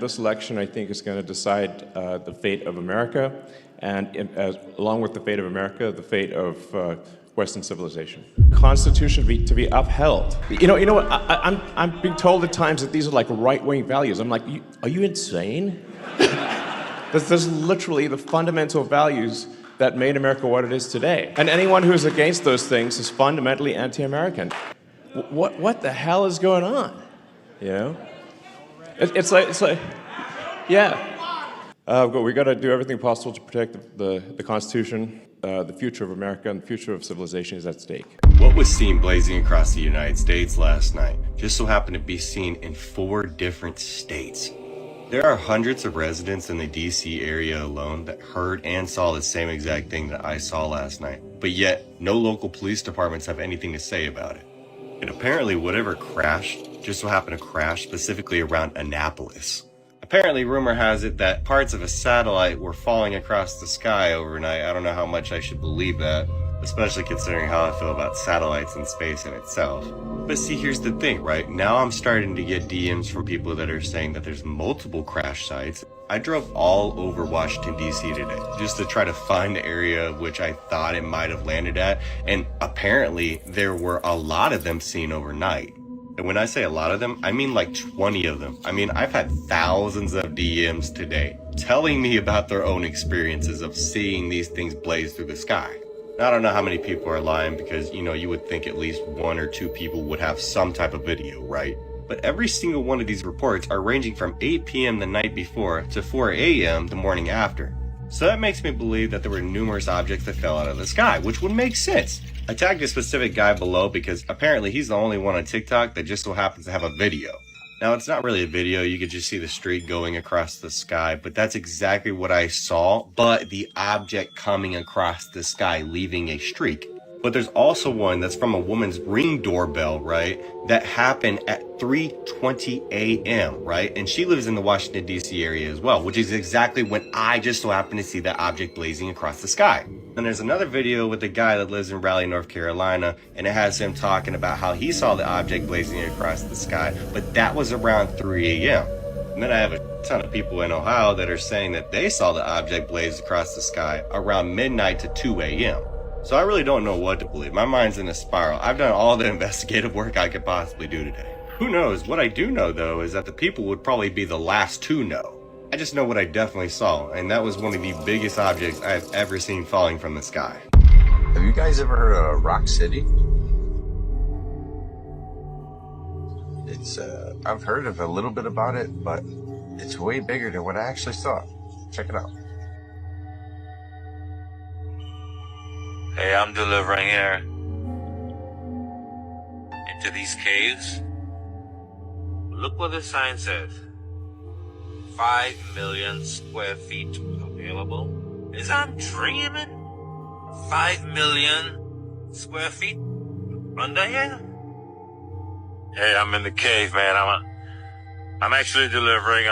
This election, I think, is going to decide the fate of America, and along with the fate of America, the fate of Western civilization. Constitution to be upheld. You know what? I'm being told at times that these are like right-wing values. I'm like, are you insane? There's literally the fundamental values that made America what it is today. And anyone who's against those things is fundamentally anti-American. What the hell is going on? You know? It's like, yeah. We got to do everything possible to protect the Constitution. The future of America and the future of civilization is at stake. What was seen blazing across the United States last night just so happened to be seen in 4 different states. There are hundreds of residents in the DC area alone that heard and saw the same exact thing that I saw last night, but yet no local police departments have anything to say about it. And apparently whatever crashed just so happened to crash specifically around Annapolis. Apparently, rumor has it that parts of a satellite were falling across the sky overnight. I don't know how much I should believe that, especially considering how I feel about satellites and space in itself. But see, here's the thing, right? Now I'm starting to get DMs from people that are saying that there's multiple crash sites. I drove all over Washington, D.C. today just to try to find the area which I thought it might have landed at. And apparently, there were a lot of them seen overnight. And when I say a lot of them, I mean like 20 of them. I mean, I've had thousands of DMs today telling me about their own experiences of seeing these things blaze through the sky. Now, I don't know how many people are lying because, you know, you would think at least 1 or 2 people would have some type of video, right? But every single one of these reports are ranging from 8 p.m. the night before to 4 a.m. the morning after. So that makes me believe that there were numerous objects that fell out of the sky, which would make sense. I tagged a specific guy below because apparently he's the only one on TikTok that just so happens to have a video. Now, it's not really a video, you could just see the streak going across the sky, but that's exactly what I saw, but the object coming across the sky, leaving a streak. But there's also one that's from a woman's Ring doorbell, right? That happened at 3:20 a.m., right? And she lives in the Washington, D.C. area as well, which is exactly when I just so happened to see that object blazing across the sky. And there's another video with a guy that lives in Raleigh, North Carolina, and it has him talking about how he saw the object blazing across the sky, but that was around 3 a.m. And then I have a ton of people in Ohio that are saying that they saw the object blaze across the sky around midnight to 2 a.m. So I really don't know what to believe. My mind's in a spiral. I've done all the investigative work I could possibly do today. Who knows? What I do know, though, is that the people would probably be the last to know. I just know what I definitely saw, and that was one of the biggest objects I've ever seen falling from the sky. Have you guys ever heard of Rock City? It's, I've heard of a little bit about it, but it's way bigger than what I actually saw. Check it out. Hey, I'm delivering here into these caves. Look what the sign says. 5 million square feet available. Is I'm dreaming? 5 million square feet under here? Hey, I'm in the cave, man. I'm actually delivering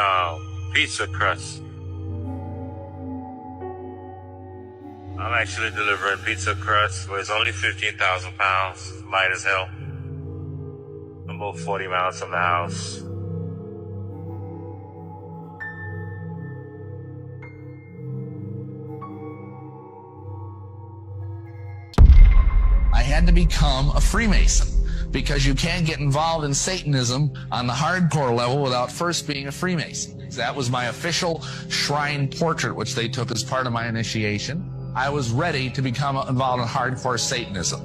pizza crust. I'm actually delivering pizza crust, weighs only 15,000 pounds, light as hell. I'm about 40 miles from the house. I had to become a Freemason because you can't get involved in Satanism on the hardcore level without first being a Freemason. That was my official shrine portrait, which they took as part of my initiation. I was ready to become involved in hardcore Satanism.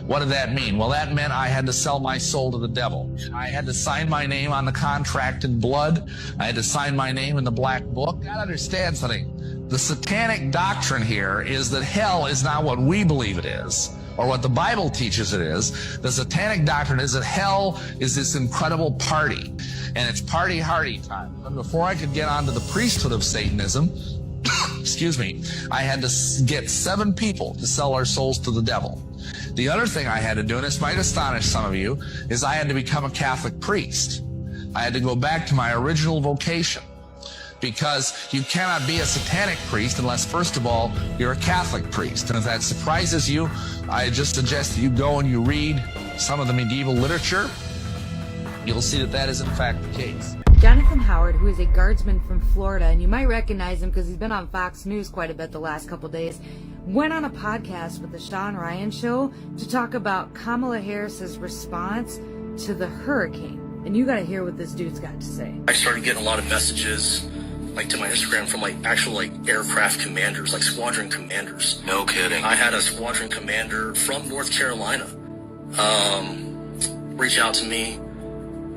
What did that mean? Well, that meant I had to sell my soul to the devil. I had to sign my name on the contract in blood. I had to sign my name in the black book. You gotta understand something. The satanic doctrine here is that hell is not what we believe it is, or what the Bible teaches it is. The satanic doctrine is that hell is this incredible party, and it's party hardy time. And before I could get onto the priesthood of Satanism, excuse me, I had to get 7 people to sell our souls to the devil. The other thing I had to do, and this might astonish some of you, is I had to become a Catholic priest. I had to go back to my original vocation, because you cannot be a satanic priest unless, first of all, you're a Catholic priest. And if that surprises you, I just suggest that you go and you read some of the medieval literature. You'll see that that is in fact the case. Jonathan Howard, who is a guardsman from Florida, and you might recognize him because he's been on Fox News quite a bit the last couple days, went on a podcast with the Sean Ryan Show to talk about Kamala Harris's response to the hurricane. And you gotta hear what this dude's got to say. I started getting a lot of messages, like to my Instagram, from like actual like aircraft commanders, like squadron commanders. No kidding. I had a squadron commander from North Carolina reach out to me.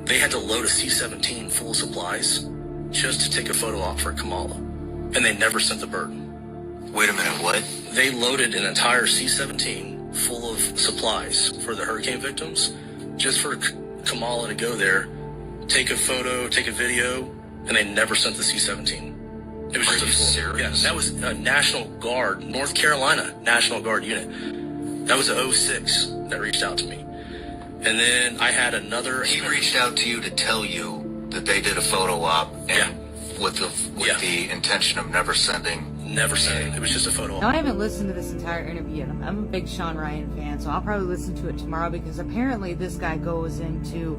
They had to load a C-17 full of supplies just to take a photo op for Kamala, and they never sent the bird. Wait a minute, what? They loaded an entire C-17 full of supplies for the hurricane victims just for Kamala to go there, take a photo, take a video, and they never sent the C-17. It was just a full, yeah, that was a National Guard, North Carolina National Guard unit. That was a 06 that reached out to me. And then I had another. He reached out to you to tell you that they did a photo op, and with the intention of never sending. Never sending. It was just a photo op. Now, I haven't listened to this entire interview yet. I'm a big Sean Ryan fan, so I'll probably listen to it tomorrow, because apparently this guy goes into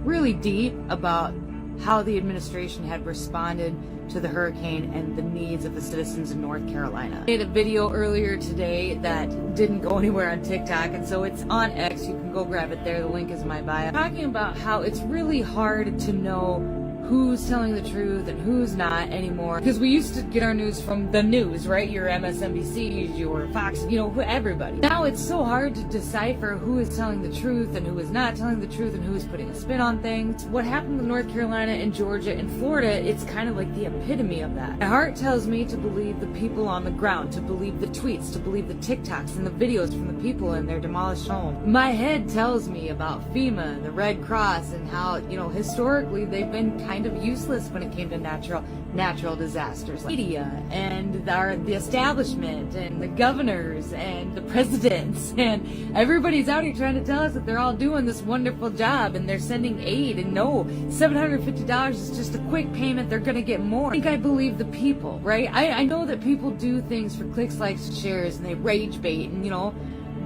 really deep about how the administration had responded to the hurricane and the needs of the citizens in North Carolina. I made a video earlier today that didn't go anywhere on TikTok, and so it's on X. You can go grab it there. The link is in my bio. Talking about how it's really hard to know who's telling the truth and who's not anymore. Because we used to get our news from the news, right? Your MSNBCs, your Fox, everybody. Now it's so hard to decipher who is telling the truth and who is not telling the truth and who is putting a spin on things. What happened with North Carolina and Georgia and Florida, it's kind of like the epitome of that. My heart tells me to believe the people on the ground, to believe the tweets, to believe the TikToks and the videos from the people in their demolished home. My head tells me about FEMA and the Red Cross and how, historically they've been kind of useless when it came to natural disasters, like media and the establishment and the governors and the presidents, and everybody's out here trying to tell us that they're all doing this wonderful job and they're sending aid, and no, $750 is just a quick payment. They're gonna get more. I think I believe the people, right? I know that people do things for clicks, likes, and shares, and they rage bait, and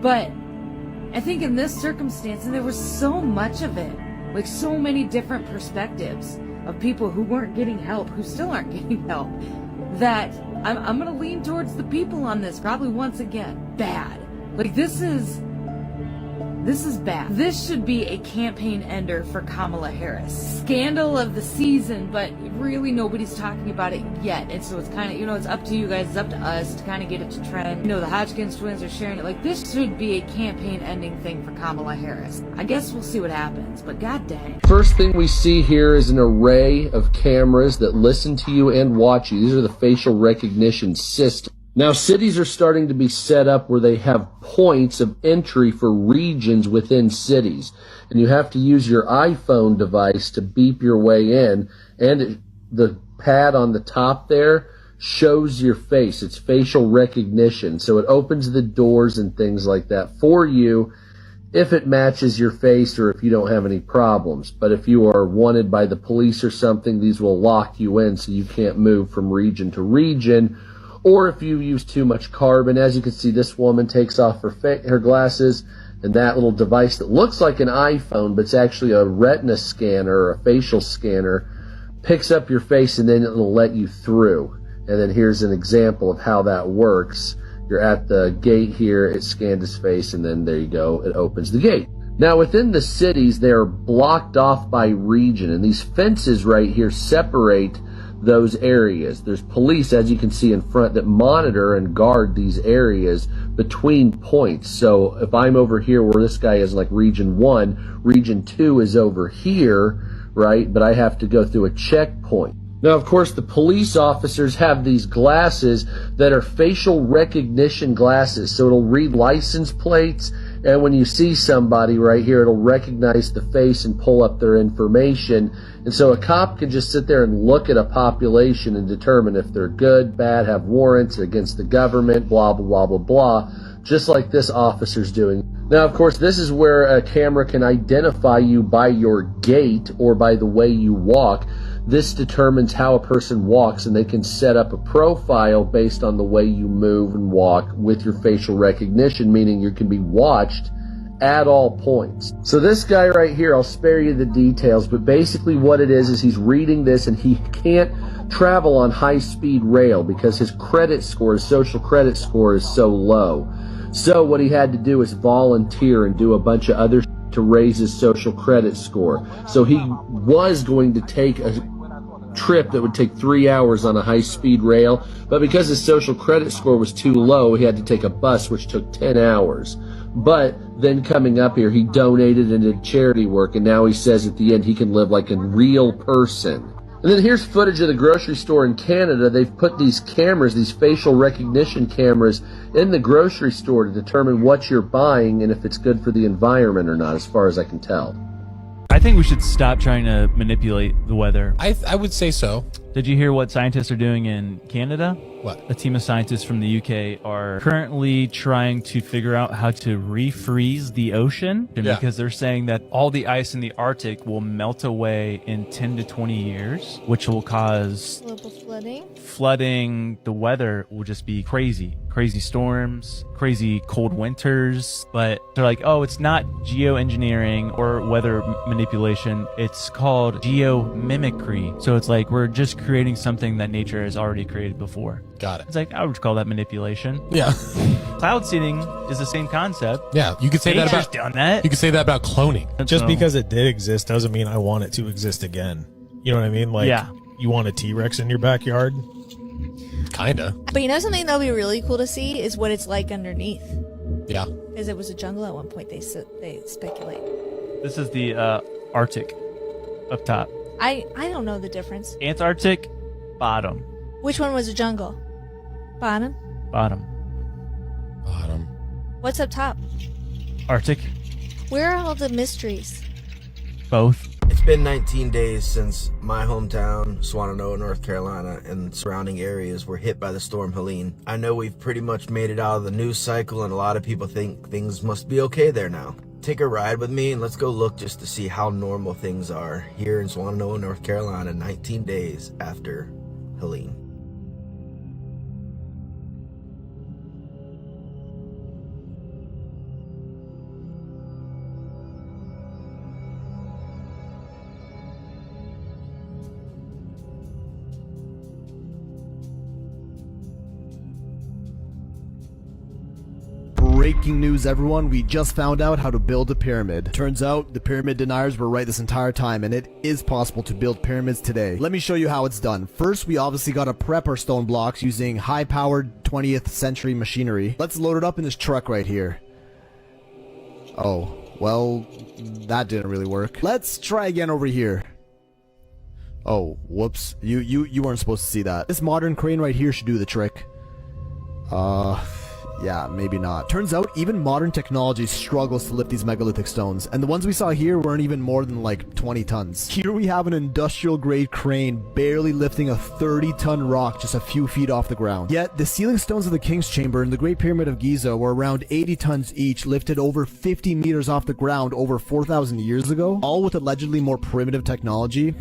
but I think in this circumstance, and there was so much of it, like so many different perspectives of people who weren't getting help, who still aren't getting help, that I'm going to lean towards the people on this, probably once again. Bad. Like, this is bad. This should be a campaign ender for Kamala Harris. Scandal of the season, but really nobody's talking about it yet. And so it's kind of, it's up to you guys, it's up to us to kind of get it to trend. The Hodgkins twins are sharing it. Like, this should be a campaign ending thing for Kamala Harris. I guess we'll see what happens, but god dang. First thing we see here is an array of cameras that listen to you and watch you. These are the facial recognition systems. Now, cities are starting to be set up where they have points of entry for regions within cities. And you have to use your iPhone device to beep your way in. And the pad on the top there shows your face. It's facial recognition. So it opens the doors and things like that for you if it matches your face or if you don't have any problems. But if you are wanted by the police or something, these will lock you in so you can't move from region to region. Or if you use too much carbon. As you can see, this woman takes off her glasses, and that little device that looks like an iPhone, but it's actually a retina scanner or a facial scanner, picks up your face, and then it'll let you through. And then here's an example of how that works. You're at the gate here, it scanned his face, and then there you go, it opens the gate. Now, within the cities, they are blocked off by region, and these fences right here separate those areas. There's police, as you can see in front, that monitor and guard these areas between points. So if I'm over here where this guy is, like region 1, region 2 is over here, right? But I have to go through a checkpoint. Now, of course, the police officers have these glasses that are facial recognition glasses. So it'll read license plates, and when you see somebody right here, it'll recognize the face and pull up their information. And so a cop can just sit there and look at a population and determine if they're good, bad, have warrants against the government, blah, blah, blah, blah, blah, just like this officer's doing. Now, of course, this is where a camera can identify you by your gait or by the way you walk. This determines how a person walks, and they can set up a profile based on the way you move and walk with your facial recognition, meaning you can be watched at all points. So this guy right here, I'll spare you the details, but basically what it is he's reading this and he can't travel on high-speed rail because his credit score, his social credit score is so low. So what he had to do is volunteer and do a bunch of other to raise his social credit score. So he was going to take a trip that would take 3 hours on a high-speed rail, but because his social credit score was too low, he had to take a bus, which took 10 hours. But then coming up here, he donated and did charity work, and now he says at the end he can live like a real person. And then here's footage of the grocery store in Canada. They've put these cameras, these facial recognition cameras, in the grocery store to determine what you're buying and if it's good for the environment or not, as far as I can tell. I think we should stop trying to manipulate the weather. I would say so. Did you hear what scientists are doing in Canada? What? A team of scientists from the UK are currently trying to figure out how to refreeze the ocean because they're saying that all the ice in the Arctic will melt away in 10 to 20 years, which will cause global flooding. Flooding. The weather will just be crazy. Crazy storms, crazy cold winters. But they're like, oh, it's not geoengineering or weather manipulation. It's called geomimicry. So it's like we're just creating something that nature has already created before. Got it. It's like, I would call that manipulation. Yeah. Cloud seeding is the same concept. Yeah, you could say that about done that. You could say that about cloning. Just because it did exist doesn't mean I want it to exist again. You know what I mean? Like, you want a T-Rex in your backyard? Kinda. But you know something that'll be really cool to see is what it's like underneath. Yeah. Because it was a jungle at one point, they speculate. This is the Arctic up top. I don't know the difference. Antarctic, bottom. Which one was a jungle? Bottom? Bottom. Bottom. What's up top? Arctic. Where are all the mysteries? Both. It's been 19 days since my hometown, Swannanoa, North Carolina, and surrounding areas were hit by the storm Helene. I know we've pretty much made it out of the news cycle, and a lot of people think things must be okay there now. Take a ride with me and let's go look just to see how normal things are here in Swannanoa, North Carolina, 19 days after Helene. Breaking news, everyone. We just found out how to build a pyramid. Turns out the pyramid deniers were right this entire time, and it is possible to build pyramids today. Let me show you how it's done. First, we obviously gotta prep our stone blocks using high-powered 20th century machinery. Let's load it up in this truck right here. Oh, well, that didn't really work. Let's try again over here. Oh, whoops. You weren't supposed to see that. This modern crane right here should do the trick. Yeah, maybe not. Turns out even modern technology struggles to lift these megalithic stones, and the ones we saw here weren't even more than like 20 tons. Here we have an industrial grade crane barely lifting a 30-ton rock just a few feet off the ground. Yet the ceiling stones of the King's Chamber and the Great Pyramid of Giza were around 80 tons each, lifted over 50 meters off the ground over 4,000 years ago, all with allegedly more primitive technology.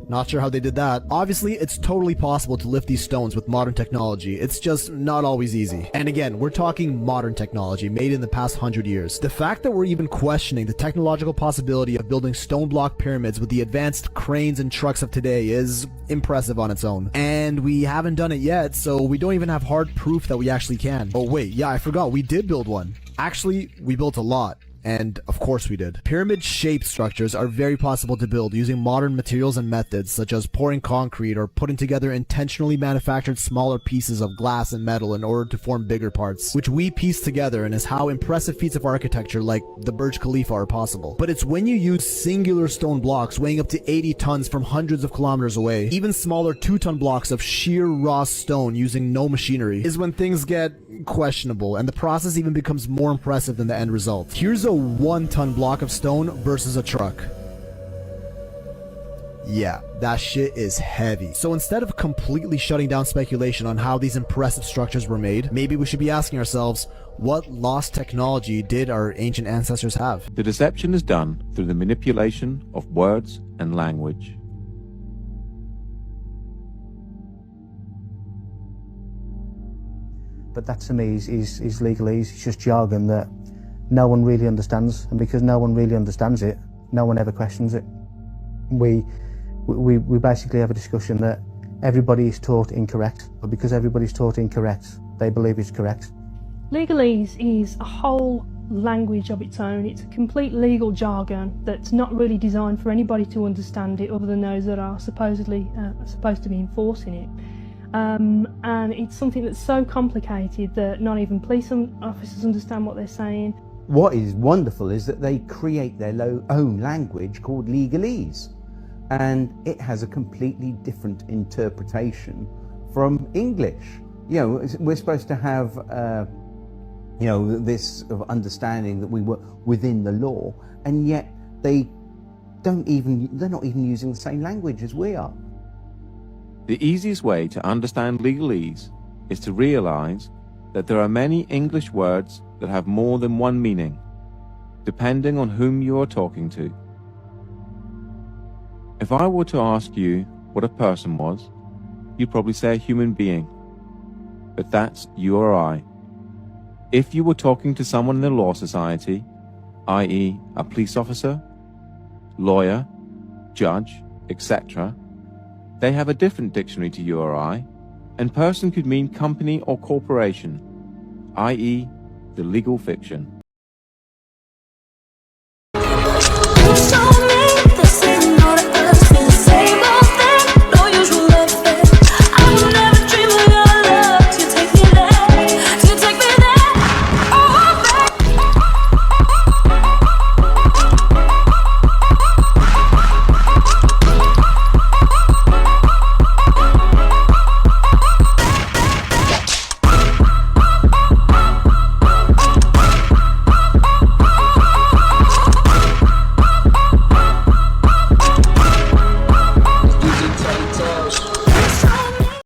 Not sure how they did that. Obviously, it's totally possible to lift these stones with modern technology. It's just not always easy. And again, we're talking modern technology made in the past 100 years. The fact that we're even questioning the technological possibility of building stone block pyramids with the advanced cranes and trucks of today is impressive on its own. And we haven't done it yet, so we don't even have hard proof that we actually can. Oh wait, yeah, I forgot, we did build one. Actually, we built a lot. And of course we did. Pyramid-shaped structures are very possible to build using modern materials and methods such as pouring concrete or putting together intentionally manufactured smaller pieces of glass and metal in order to form bigger parts, which we piece together and is how impressive feats of architecture like the Burj Khalifa are possible. But it's when you use singular stone blocks weighing up to 80 tons from hundreds of kilometers away, even smaller 2-ton blocks of sheer raw stone using no machinery, is when things get questionable and the process even becomes more impressive than the end result. Here's a 1-ton block of stone versus a truck. Yeah, that shit is heavy. So instead of completely shutting down speculation on how these impressive structures were made, maybe we should be asking ourselves, what lost technology did our ancient ancestors have? The deception is done through the manipulation of words and language. But that to me is legalese. It's just jargon that no one really understands, and because no one really understands it, no one ever questions it. We basically have a discussion that everybody is taught incorrect, but because everybody's taught incorrect, they believe it's correct. Legalese is a whole language of its own. It's a complete legal jargon that's not really designed for anybody to understand it other than those that are supposedly supposed to be enforcing it. And it's something that's so complicated that not even police officers understand what they're saying. What is wonderful is that they create their own language called legalese, and it has a completely different interpretation from English. You know, we're supposed to have you know, this of understanding that we were within the law, and yet they're not even using the same language as we are. The easiest way to understand legalese is to realize that there are many English words that have more than one meaning, depending on whom you are talking to. If I were to ask you what a person was, you'd probably say a human being, but that's you or I. If you were talking to someone in the law society, i.e. a police officer, lawyer, judge, etc., they have a different dictionary to you or I, and person could mean company or corporation, i.e. the legal fiction.